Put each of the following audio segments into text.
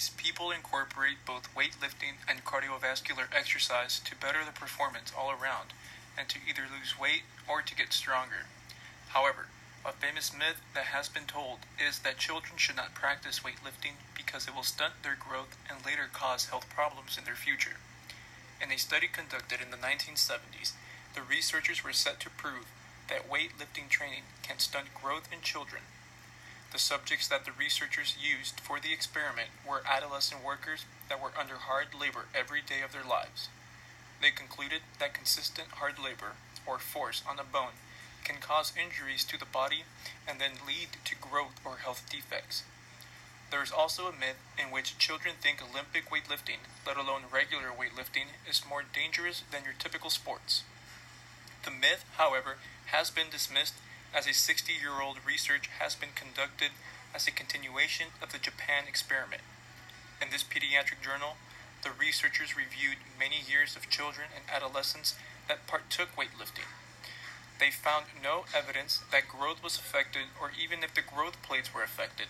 studies, people incorporate both weightlifting and cardiovascular exercise to better the performance all around, and to either lose weight or to get stronger. However, a famous myth that has been told is that children should not practice weightlifting because it will stunt their growth and later cause health problems in their future. In a study conducted in the 1970s, the researchers were set to prove that weightlifting training can stunt growth in children. The subjects that the researchers used for the experiment were adolescent workers that were under hard labor every day of their lives. They concluded that consistent hard labor, or force on a bone, can cause injuries to the body and then lead to growth or health defects. There is also a myth in which children think Olympic weightlifting, let alone regular weightlifting, is more dangerous than your typical sports. The myth, however, has been dismissed as a 60-year-old research has been conducted as a continuation of the Japan experiment. In this pediatric journal, the researchers reviewed many years of children and adolescents that partook weightlifting. They found no evidence that growth was affected or even if the growth plates were affected.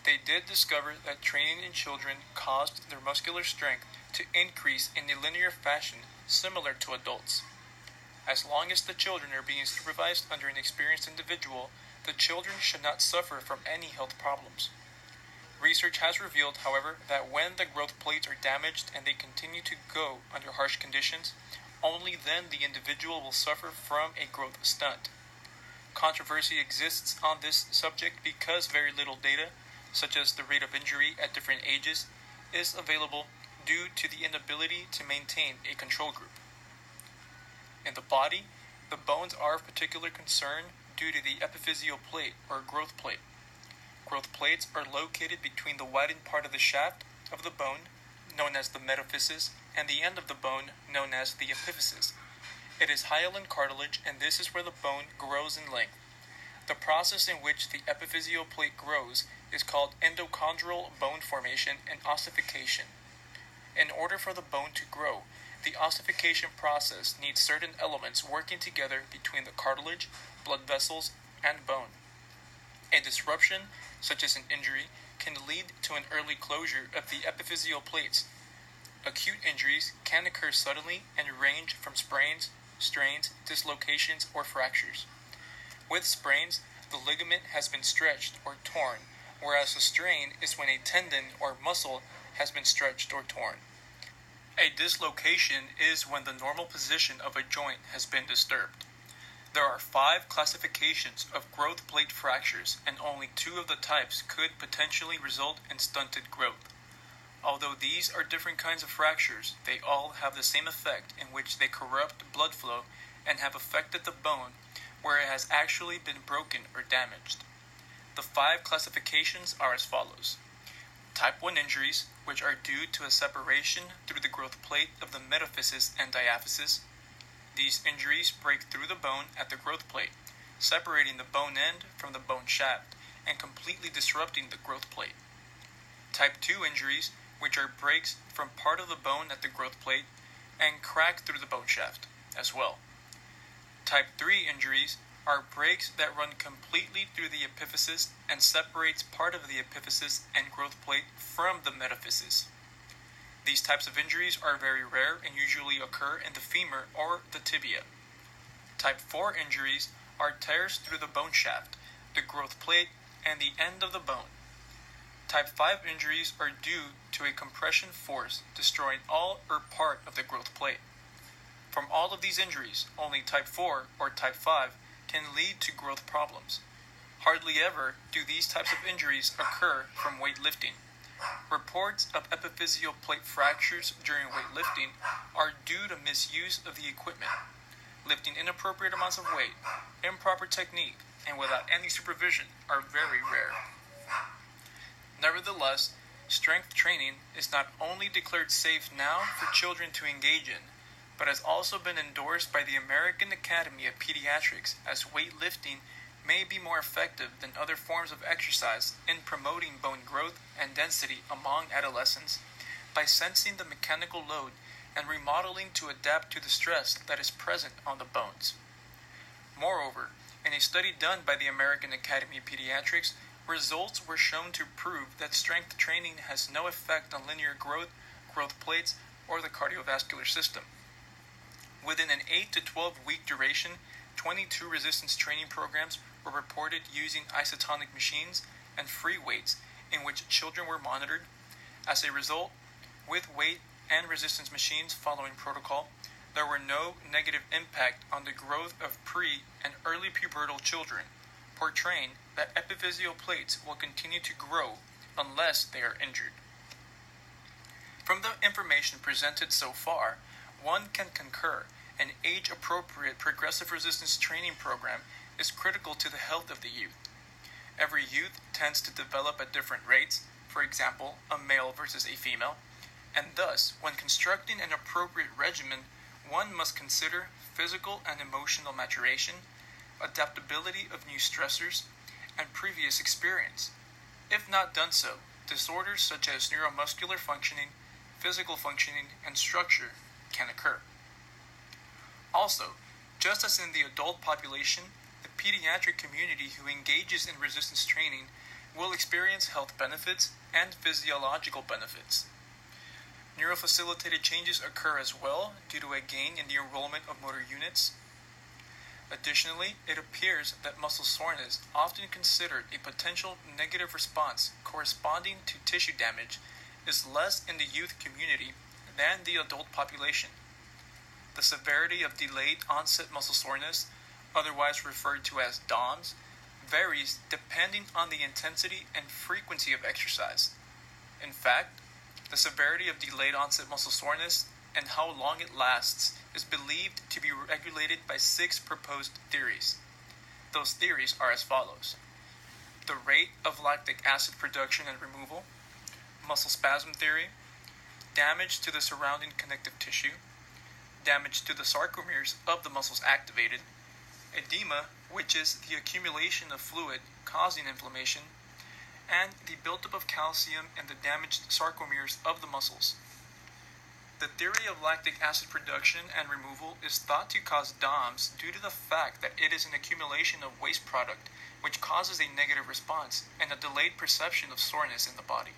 They did discover that training in children caused their muscular strength to increase in a linear fashion similar to adults. As long as the children are being supervised under an experienced individual, the children should not suffer from any health problems. Research has revealed, however, that when the growth plates are damaged and they continue to go under harsh conditions, only then the individual will suffer from a growth stunt. Controversy exists on this subject because very little data, such as the rate of injury at different ages, is available due to the inability to maintain a control group. In the body, the bones are of particular concern due to the epiphyseal plate or growth plate. Growth plates are located between the widened part of the shaft of the bone, known as the metaphysis, and the end of the bone, known as the epiphysis. It is hyaline cartilage, and this is where the bone grows in length. The process in which the epiphyseal plate grows is called endochondral bone formation and ossification. In order for the bone to grow, the ossification process needs certain elements working together between the cartilage, blood vessels, and bone. A disruption, such as an injury, can lead to an early closure of the epiphyseal plates. Acute injuries can occur suddenly and range from sprains, strains, dislocations, or fractures. With sprains, the ligament has been stretched or torn, whereas a strain is when a tendon or muscle has been stretched or torn. A dislocation is when the normal position of a joint has been disturbed. There are 5 classifications of growth plate fractures, and only 2 of the types could potentially result in stunted growth. Although these are different kinds of fractures, they all have the same effect in which they corrupt blood flow and have affected the bone where it has actually been broken or damaged. The 5 classifications are as follows. Type 1 injuries, which are due to a separation through the growth plate of the metaphysis and diaphysis. These injuries break through the bone at the growth plate, separating the bone end from the bone shaft and completely disrupting the growth plate. Type 2 injuries, which are breaks from part of the bone at the growth plate and crack through the bone shaft as well. Type 3 injuries are breaks that run completely through the epiphysis and separates part of the epiphysis and growth plate from the metaphysis. These types of injuries are very rare and usually occur in the femur or the tibia. Type 4 injuries are tears through the bone shaft, the growth plate, and the end of the bone. Type 5 injuries are due to a compression force destroying all or part of the growth plate. From all of these injuries, only type 4 or type 5 can lead to growth problems. Hardly ever do these types of injuries occur from weightlifting. Reports of epiphyseal plate fractures during weightlifting are due to misuse of the equipment. Lifting inappropriate amounts of weight, improper technique, and without any supervision are very rare. Nevertheless, strength training is not only declared safe now for children to engage in, but has also been endorsed by the American Academy of Pediatrics as weightlifting may be more effective than other forms of exercise in promoting bone growth and density among adolescents by sensing the mechanical load and remodeling to adapt to the stress that is present on the bones. Moreover, in a study done by the American Academy of Pediatrics, results were shown to prove that strength training has no effect on linear growth, growth plates, or the cardiovascular system. Within an 8 to 12 week duration, 22 resistance training programs were reported using isotonic machines and free weights in which children were monitored. As a result, with weight and resistance machines following protocol, there were no negative impact on the growth of pre- and early pubertal children, portraying that epiphyseal plates will continue to grow unless they are injured. From the information presented so far, one can concur an age-appropriate progressive resistance training program is critical to the health of the youth. Every youth tends to develop at different rates, for example, a male versus a female, and thus, when constructing an appropriate regimen, one must consider physical and emotional maturation, adaptability of new stressors, and previous experience. If not done so, disorders such as neuromuscular functioning, physical functioning, and structure can occur. Also, just as in the adult population, the pediatric community who engages in resistance training will experience health benefits and physiological benefits. Neurofacilitated changes occur as well due to a gain in the enrollment of motor units. Additionally, it appears that muscle soreness, often considered a potential negative response corresponding to tissue damage, is less in the youth community than the adult population. The severity of delayed onset muscle soreness, otherwise referred to as DOMS, varies depending on the intensity and frequency of exercise. In fact, the severity of delayed onset muscle soreness and how long it lasts is believed to be regulated by 6 proposed theories. Those theories are as follows: the rate of lactic acid production and removal, muscle spasm theory, damage to the surrounding connective tissue, damage to the sarcomeres of the muscles activated, edema, which is the accumulation of fluid causing inflammation, and the buildup of calcium in the damaged sarcomeres of the muscles. The theory of lactic acid production and removal is thought to cause DOMS due to the fact that it is an accumulation of waste product which causes a negative response and a delayed perception of soreness in the body.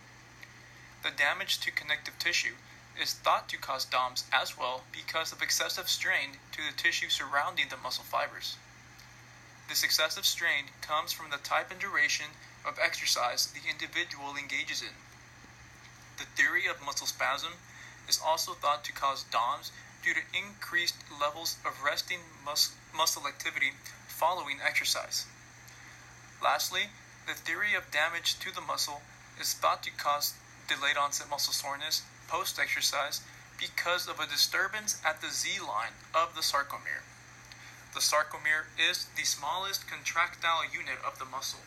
The damage to connective tissue is thought to cause DOMS as well because of excessive strain to the tissue surrounding the muscle fibers. This excessive strain comes from the type and duration of exercise the individual engages in. The theory of muscle spasm is also thought to cause DOMS due to increased levels of resting muscle activity following exercise. Lastly, the theory of damage to the muscle is thought to cause delayed onset muscle soreness post-exercise because of a disturbance at the Z-line of the sarcomere. The sarcomere is the smallest contractile unit of the muscle.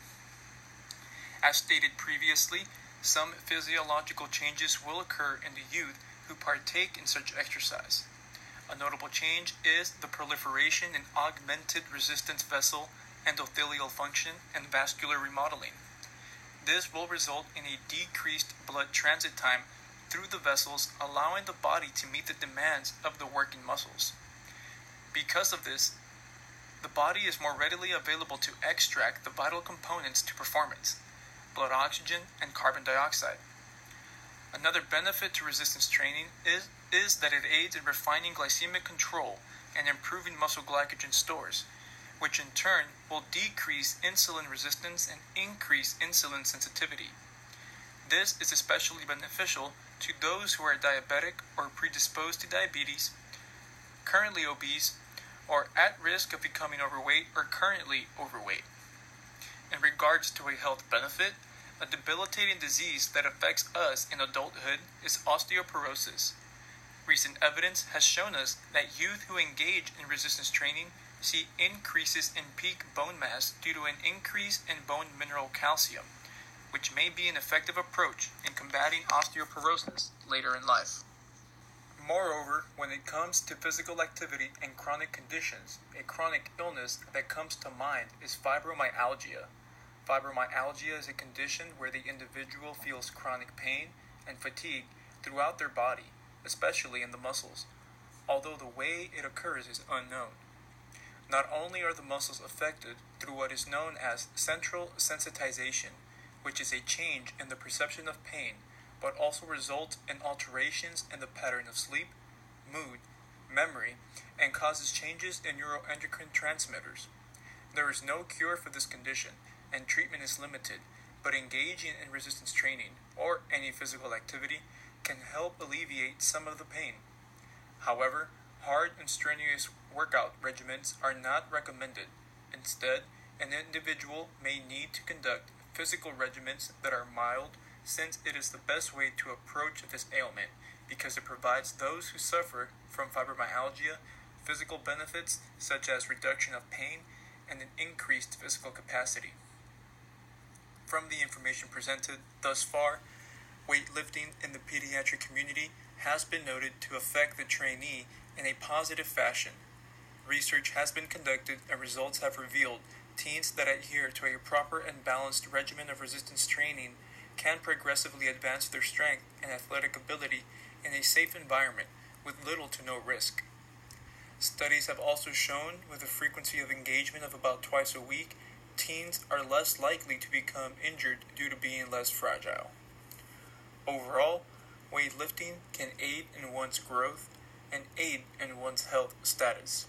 As stated previously, some physiological changes will occur in the youth who partake in such exercise. A notable change is the proliferation in augmented resistance vessel, endothelial function, and vascular remodeling. This will result in a decreased blood transit time through the vessels, allowing the body to meet the demands of the working muscles. Because of this, the body is more readily available to extract the vital components to performance: blood oxygen and carbon dioxide. Another benefit to resistance training is that it aids in refining glycemic control and improving muscle glycogen stores, which in turn will decrease insulin resistance and increase insulin sensitivity. This is especially beneficial to those who are diabetic or predisposed to diabetes, currently obese, or at risk of becoming overweight or currently overweight. In regards to a health benefit, a debilitating disease that affects us in adulthood is osteoporosis. Recent evidence has shown us that youth who engage in resistance training see increases in peak bone mass due to an increase in bone mineral calcium, which may be an effective approach in combating osteoporosis later in life. Moreover, when it comes to physical activity and chronic conditions, a chronic illness that comes to mind is fibromyalgia. Fibromyalgia is a condition where the individual feels chronic pain and fatigue throughout their body, especially in the muscles, although the way it occurs is unknown. Not only are the muscles affected through what is known as central sensitization, which is a change in the perception of pain, but also results in alterations in the pattern of sleep, mood, memory, and causes changes in neuroendocrine transmitters. There is no cure for this condition, and treatment is limited, but engaging in resistance training or any physical activity can help alleviate some of the pain. However, hard and strenuous workout regimens are not recommended. Instead, an individual may need to conduct physical regimens that are mild, since it is the best way to approach this ailment because it provides those who suffer from fibromyalgia physical benefits such as reduction of pain and an increased physical capacity. From the information presented thus far, weightlifting in the pediatric community has been noted to affect the trainee in a positive fashion. Research has been conducted and results have revealed teens that adhere to a proper and balanced regimen of resistance training can progressively advance their strength and athletic ability in a safe environment with little to no risk. Studies have also shown, with a frequency of engagement of about twice a week, teens are less likely to become injured due to being less fragile. Overall, weightlifting can aid in one's growth and aid in one's health status.